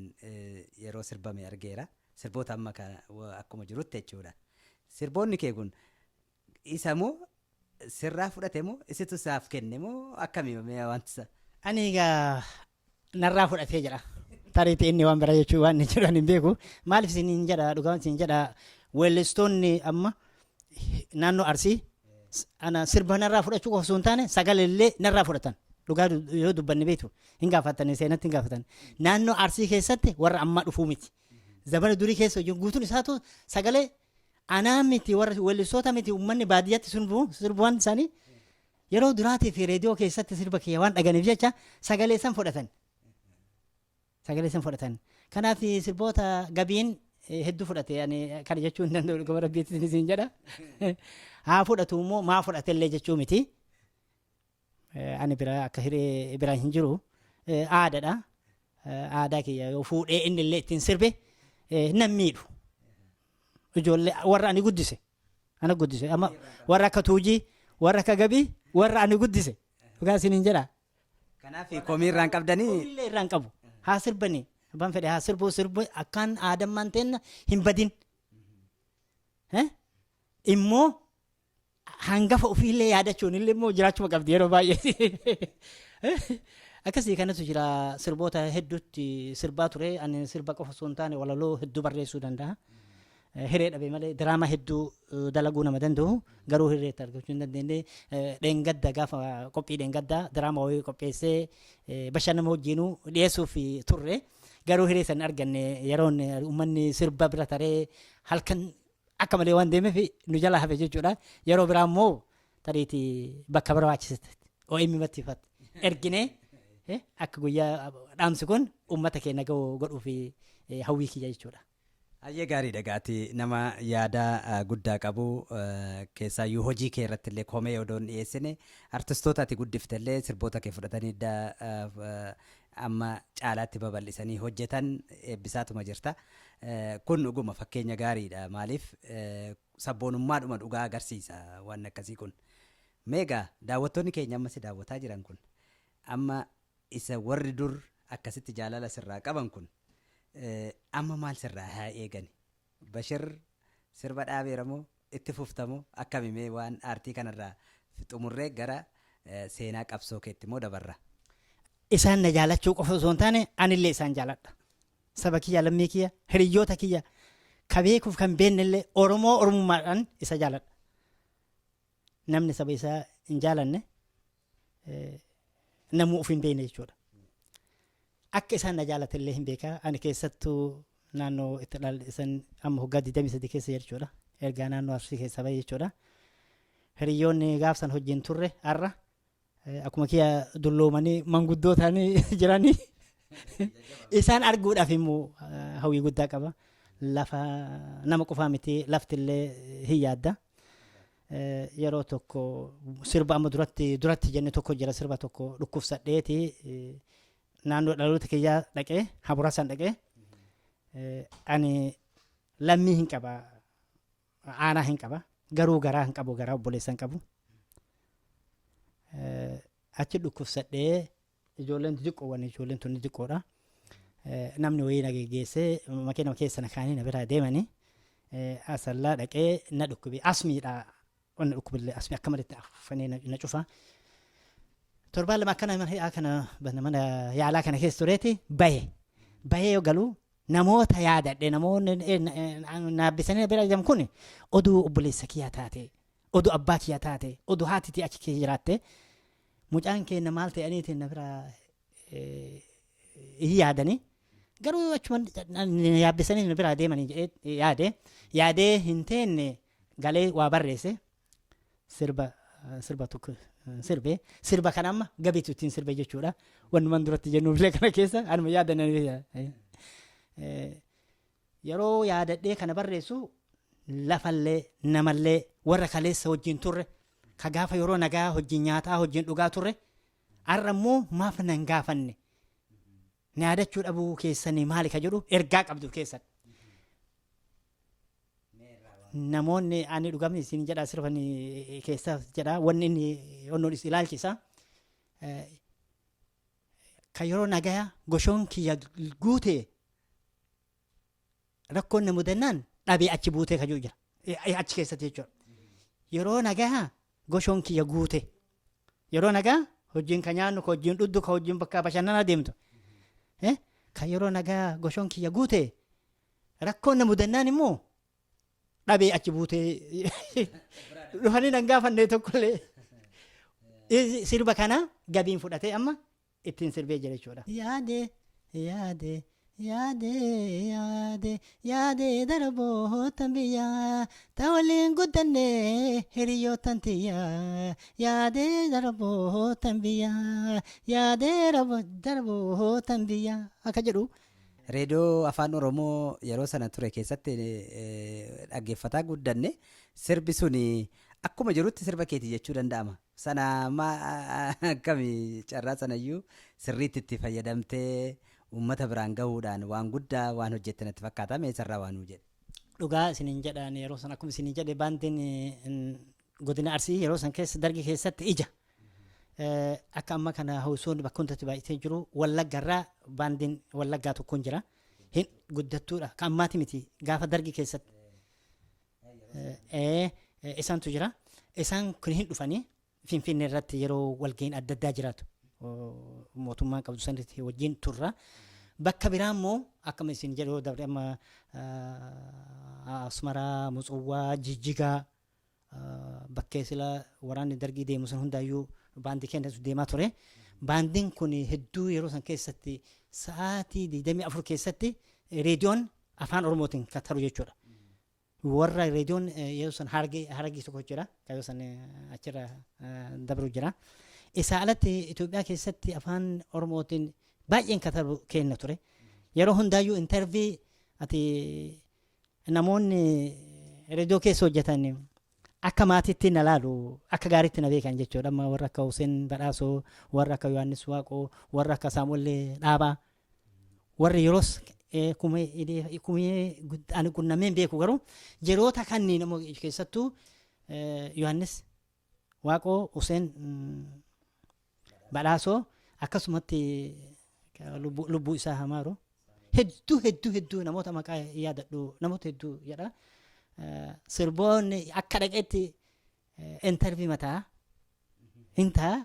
yeroo sirbame argeera. Sirboota amma akkuma jirutti jechuudha. Sirboonni kee kun isa moo sirraa fudhate moo isitu isaaf kenne moo akkamii wantisa? Ani egaa narraa fudhatee jira. Tariitii inni waan bira jechuu waan inni jedhan hin beeku. Maaliif isiniin jedha dhugaa isiniin jedha weellistoonni amma naannoo Arsii ana sirba narraa fudhachuu qofa osoo hin taane sagalee narraa fudhatan. Dhugaa yoo dubbanni beektu hin gaafatanii seenatti hin gaafatan. Naannoo Arsii keessatti warra ammaa dhufuu miti. Zamana durii keessa hojii guutuun isaatu sagalee anaa miti warra weellistoota miti uummanni baadiyyaatti sirbuwwan isaanii yeroo duraatii fi reediyoo keessatti sirba kiyya waan dhaganiif jecha sagalee san fudhatan. Sagalee san fudhatan. Kanaaf sirboota gabiin hedduu fudhate ani kana jechuu hin danda'u gama rabbiitti isin jedha. Haa fudhatu immoo maa fudhatellee jechuu miti. Ani bira akka hiree bira hin jiru aadaadha. Aadaa kiyya yoo fuudhee inni illee ittiin sirbe nan miidhu. Ijoollee warra ani guddise. Ana guddise. Amma warra akka tuujii, warra akka gabii, warra ani guddise. Dhugaa isiniin jedha. Kanaaf komii irraan qabdanii. Komii irraan qabu. Haa sirbanii. Abbaan fedhe haa sirbu akkaan aadammaan ta'een hin badin. Immoo hangafa ofiillee yaadachuun illee immoo jiraachuma qabdi yeroo baay'ee. Akkasii kanatu jira sirboota hedduutti sirbaa ture. Ani sirba qofa osoo hin taane walaloo hedduu barreessuu danda'a. Hiree dhabe malee diraamaa hedduu dalaguu nama danda'u garuu hireetti argachuu hin dandeenye dheengadda gaafa qophii dheengaddaa diraamaa wayii qopheessee bashannana wajjinuu dhiyeessuuf turre garuu hiree san arganne yeroon uummanni sirba bira taree halkan akka malee waan deemeef nu jala hafe jechuudha. Yeroo biraa immoo tariitii bakka barbaachisetti OM mattiifatti erginee akka guyyaa dhaamsi kun uummata keenya ga'u godhuuf hawwii kiyya jechuudha. Ayyee gaarii dhagaati nama yaada guddaa qabu keessaayyuu hojii kee irratti illee komee odoon dhiyeessine artistoota ati guddiftellee sirboota kee fudhatanii amma caalaatti babal'isanii hojjetan eebbisaatuma jirta. Kun dhuguma fakkeenya gaariidha. Maaliif sabboonummaadhuma dhugaa agarsiisa waan akkasii kun. Meegaa daawwattoonni keenya amma si daawwataa jiran kun amma isa warri dur akkasitti jaalala sirraa qaban kun amma maal sirraa haa eegani? Bashir sirba dhaabeera moo itti fuftamoo akkamimee waan aartii kanarraa xumurree gara seenaa qabsoo keetti moo dabarra? Isaan na jaalachuu qofa osoo hin taane anillee isaan jaaladha. Saba kiyya lammii kiyya hiriyoota kiyya ka beekuuf kan beennellee Oromoo Oromummaadhaan isa jaaladha. Namni saba isaa hin jaalanne namuu of hin beekne jechuudha. Akka isaan na jaalatellee hin beekaa. Ani keessattuu naannoo itti dhallisan amma waggaa 23 keessa jechuudha. Ergaa naannoo Arsii keessa bahe jechuudha. Hiriyoonni gaafsan hojiin turre har'a akkuma kiyya dulloomanii manguddoo ta'anii jiranii isaan arguudhaaf immoo hawwii guddaa qaba. Lafa nama qofaa miti laftillee hin yaadda. Yeroo tokko sirba amma duratti jenne tokko jira sirba tokko dhukkubsadheeti naannoo dhaloota kiyyaa dhaqee Haburaasan dhaqee ani lammii hin qaba aanaa hin qaba garuu garaa hin qabu garaa obboleessa hin qabu achi dhukkubsadhee ijoolleen tun xiqqoodha namni wayii na geggeessee makiina keessa na kaanii na biraa deemanii asallaa dhaqee na dhukkube asmiidha onna dhukkubillee asmii akka malitti afanii na cufa torbaan lama akkana mana yaalaa kana keessa tureeti bahee yoo galuu namoota yaadadhe namoonni naabbisanii bira jam kun oduu obboleessa kiyyaa taate oduu abbaa kiyyaa taate oduu haatitii achi kee jiraatte mucaan keenya maal ta'aniitiin na bira hin yaadanii garuu achuma yaabbisanii na bira deemanii jedhee yaadee hin teenne galee waa barreesse sirba tokko sirba kana amma gabiitu ittiin sirbe jechuudha wanumaan duratti jennuufillee kana keessa anuma yaadannanii yeroo yaadadhee kana barreessu lafallee namallee warra kaleessa wajjin turre ka gaafa yeroo nagaa wajjin nyaataa wajjin dhugaa turre har'a immoo maaf nan gaafanne na yaadachuu dhabuu keessanii maali ka jedhu ergaa qabdu keessan namoonni ani dhugamni isin jedha sirban keessa jedha wanni inni onnoon is ilaalchisa ka yeroo nagaa goshoon kiyya guute rakkoon na mudannaan dhabee achi buutee ka jiru jira achi keessatti jechuudha yeroo nagaa goshoon kiyya guute yeroo nagaa hojiin ka nyaannu ka hojiin dhuddu ka hojiin bakka bashannana deemtu ka yeroo nagaa goshoon kiyya guute rakkoon na mudannaan immoo dhabee achi buutee dhufanii nan gaafannee tokkollee sirba kana gabiin fudhatee amma ittiin sirbee jira jechuudha. Yaade darbootan biyyaa tawaliin guddannee hiriyootan tiyyaa yaade darbootan biyyaa yaade darbootan biyyaa akka jedhu. Reediyoo Afaan Oromoo yeroo sana ture keessatti dhaggeeffataa guddanne sirbi sun akkuma jirutti sirba keeti jechuu danda'ama. Sana akkami carraa sanayyuu sirriitti itti fayyadamtee uummata biraan gahuudhaan waan guddaa waan hojjette natti fakkaata meesarraa waan nu jedhe. Dhugaa isiniin jedhaan yeroo sana akkuma isiniin jedhe baandiin godina Arsii yeroo san keessa dargi keessatti ija. Akka amma kana hawwisoonni bakka hundatti baay'atee jiru wallaggarraa baandiin wallaggaa tokkoon jira hin guddattuudha kan ammaati miti gaafa dargi keessatti isaantu jira isaan kun hin dhufanii finfinnee irratti yeroo walga'iin adda addaa jiraatu mootummaan qabdu sanitti wajjin turra bakka biraa immoo akkuma isin jedhu dabre amma Asmaraa Mutsowwaa Jijjigaa bakkee sila waraanni dargii deemu sun hundaayyuu baandii keenya deemaa ture baandiin kun hedduu yeroo san keessatti sa'aatii 24 keessatti reediyoon afaan oromootiin kataru jechuudha warra reediyoon yeroo san hargii tokko jira yeroo san achirra dabru jira isaa alatti Itoophiyaa keessatti afaan oromootiin baay'een kataru kenna ture yeroo hundaayyuu intervii ati namoonni reediyoo keessa hojjetan akka maatiitti na laalu akka gaariitti na beekan jechuudha amma warra akka Hussein Badhaasoo warra akka Yohaannis Waaqoo warra akka Saamu'eel Dhaabaa warri yeroos kumee ani qunnameen beeku garuu jeroota kanneen keessattuu Yohaannis Waaqoo Hussein Badhaasoo akkasumatti lubbuu isaa hamaaru hedduu namoota maqaa yaadadhu namoota hedduu jedha. Sirboonni akka dhaqeetti intervii mataa hin ta'a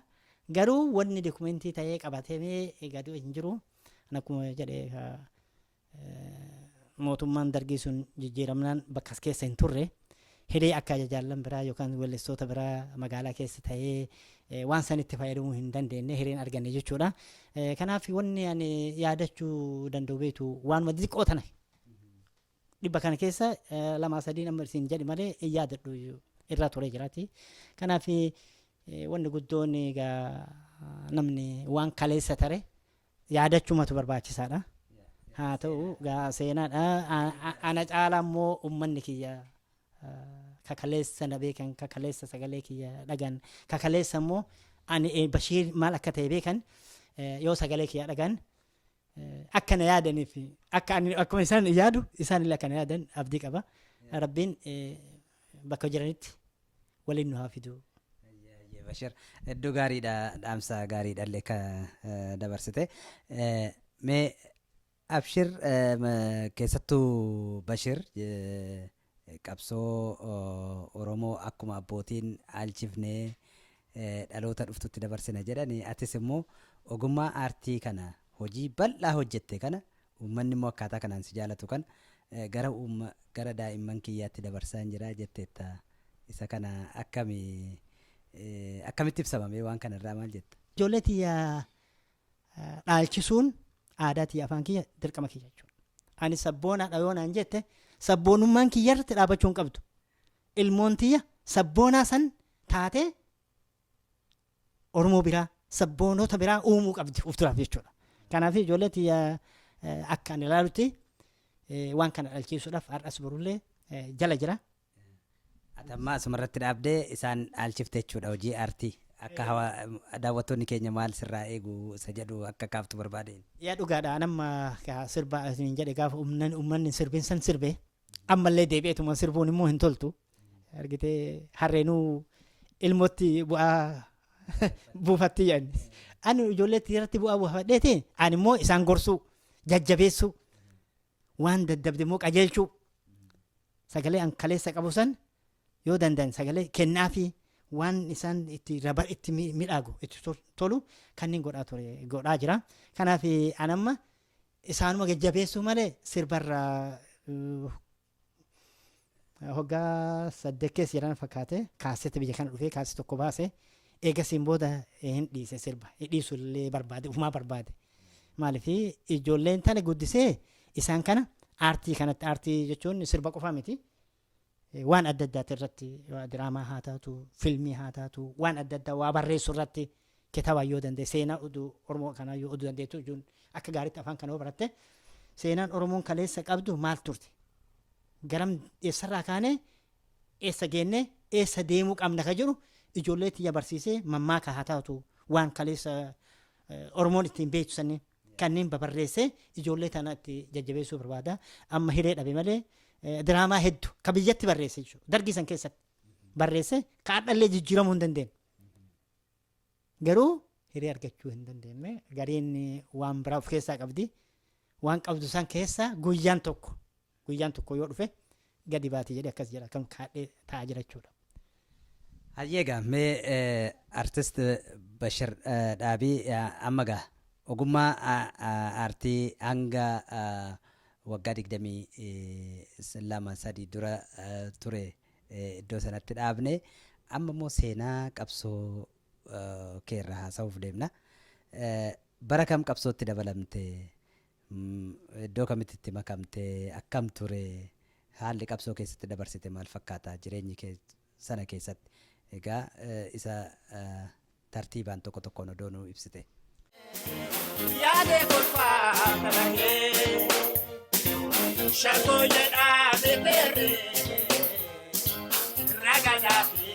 garuu wanni dokumentii ta'ee qabatamee gadi hin jiru akkuma jedhee mootummaan dargii sun jijjiiramnaan bakka keessa hin turre hidhee akka jaallan biraa yookaan weellistoota biraa magaalaa keessa ta'ee waan sanitti fayyadamuu hin dandeenye hireen arganne jechuudha. Kanaaf wanni ani yaadachuu danda'u beektu waanuma xiqqoo tana. Dhibba kana keessa 2-3 nama isin jedhi malee yaadadhu irraa ture jiraati. Kanaaf wanni guddoon namni waan kaleessa tare yaadachuumatu barbaachisaadha. Haa ta'u seenaadha. Ana caalaa immoo uummanni kiyya kakaleessa na beekan kakaleessa sagalee kiyya dhagan kakaleessa immoo ani Bashiir maal akka ta'e beekan yoo sagalee kiyya dhagan akka na yaadaniif akka ani akkuma isaan yaadu isaan illee akka na yaadan abdii qaba rabbiin bakka jiranitti waliin nu haa fidu. Bashir iddoo gaariidha dhaamsa gaariidha illee ka dabarsite mee Abshir keessattuu Bashir qabsoo Oromoo akkuma abbootiin aalchifnee dhaloota dhuftutti dabarsina jedhani atis immoo ogummaa aartii kana hojii bal'aa hojjette kana uummanni immoo akkaataa kanaan si jaalatu kan gara daa'imman kiyyaatti dabarsaa hin jira jetteetta isa kana akkamitti ibsamame waan kanarraa maal jetta? Ijoollee tiyya dhaalchisuun aadaa tiyya afaan kiyya dirqama kiyya jechuudha. Ani sabboonaadha yoo naan jette sabboonummaan kiyya irratti dhaabachuu hin qabdu. Ilmoon tiyya sabboonaa san taatee Oromoo biraa sabboonota biraa uumuu qabdi uf-duraaf jechuudha. Kanaaf ijoollee tiyya akka ani ilaalutti waan kana dhaalchisuudhaaf har'as borullee jala jira. Atammaa asumarratti dhaabdee isaan dhaalchifte jechuudha hojii aartii. Akka daawwattoonni keenya maal sirraa eegu isa jedhu akka kaaftu barbaadeen. Yaa dhugaadha anamma sirbaa hin jedhe gaafa uummanni sirbiin san sirbee ammallee deebi'eetuma sirbuun immoo hin toltu. Argitee harreenuu ilmootti bu'aa buufatti jedhani. Ani ijoolleetti irratti bu'aa buufadheeti ani immoo isaan gorsuu jajjabeessuu waan daddabde immoo qajeelchuu sagalee an kaleessa qabu san yoo danda'an sagalee kennaafi waan isaan itti midhaagu itti tolu kanneen godhaa jira. Kanaaf anamma isaanuma jajjabeessuu malee sirbarra hoggaa 8 keessa jiran fakkaate kaasete biyya kana dhufee kaasete tokko baase eegasiin booda hin dhiise sirba dhiisullee barbaade ufumaa barbaade. Maaliif ijoolleen tana guddisee isaan kana aartii kanatti aartii jechuun sirba qofaa miti. Waan adda addaati irratti diraamaa haa taatu fiilmii haa taatu waan adda addaa waa barreessu irratti kitaaba yoo danda'e seenaa oduu Oromoo kanaa yoo oduu dandeettu ijoon akka gaariitti afaan kana baratte seenaan Oromoon kaleessa qabdu maal turte garam eessarraa kaanee eessa geennee eessa deemuu qabna ka jedhu ijoollee tiyya barsiisee mammaaka haa taatu waan kaleessa Oromoon ittiin beektu sanniin kanneen babarreessee ijoollee tana itti jajjabeessuu barbaada. Amma hiree dhabe malee diraamaa hedduu ka biyyatti barreesse jechuudha. Dargii san keessatti barreesse kaadhallee jijjiiramuu hin dandeenye. Garuu hiree argachuu hin dandeenye. Gareen waan biraa of keessaa qabdi. Waan qabdu san keessa guyyaan tokko yoo dhufe gadi baatee jedhe akkas jedha kan kaadhee taa'aa jira jechuudha. Hayyeegaa mee artist Bashir Dhaabii amma gaa ogummaa aartii hanga waggaa 22 dura ture iddoo sanatti dhaabne amma immoo seenaa qabsoo keerra haasa'uuf deemna. Bara kam qabsootti dabalamte? Iddoo kamitti itti makamte? Akkam ture? Haalli qabsoo keessatti dabarsite maal fakkaata jireenyi sana keessatti? Egaa isa tartiibaan tokko tokkoon odoo nu ibsite. Yaade kolfaa kanangee shakoo jedhaa beeberee ragadaa fi